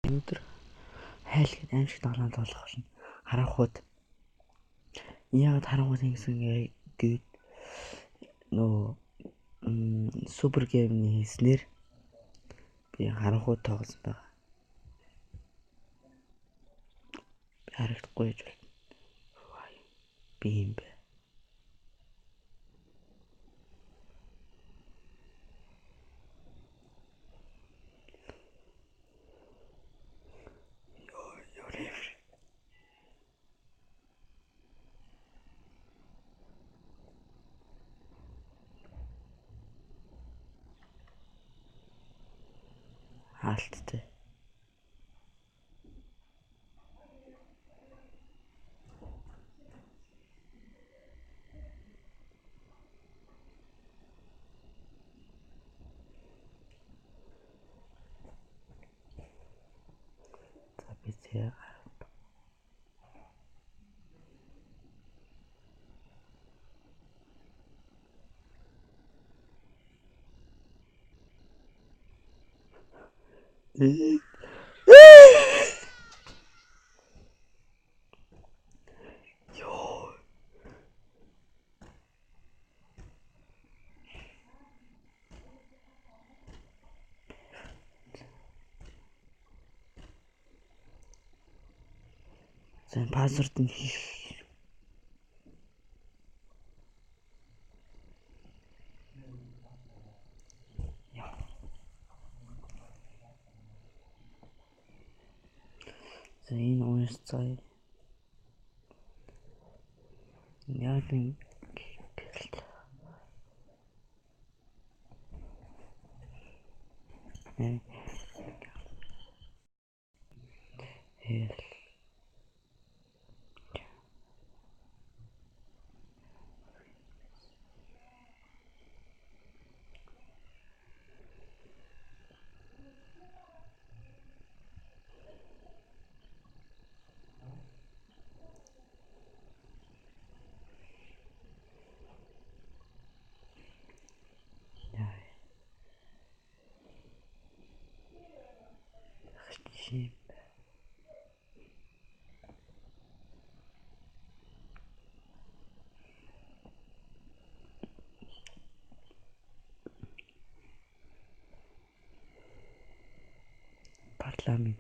Өнөөдөр хайл гэдэг аимшиг тоглоом тоглох болно. Харанхууд. Яагаад харанхууд ингэсэн гээд нөө супер геймний хийснээр би харанхууд тоглосон байгаа. Харагдахгүй гэж байна. Би юм бэ. Хаалттай. За би зэ за пассворд нь хийх. За энэ унш цай. Яг нэг шим. Парламент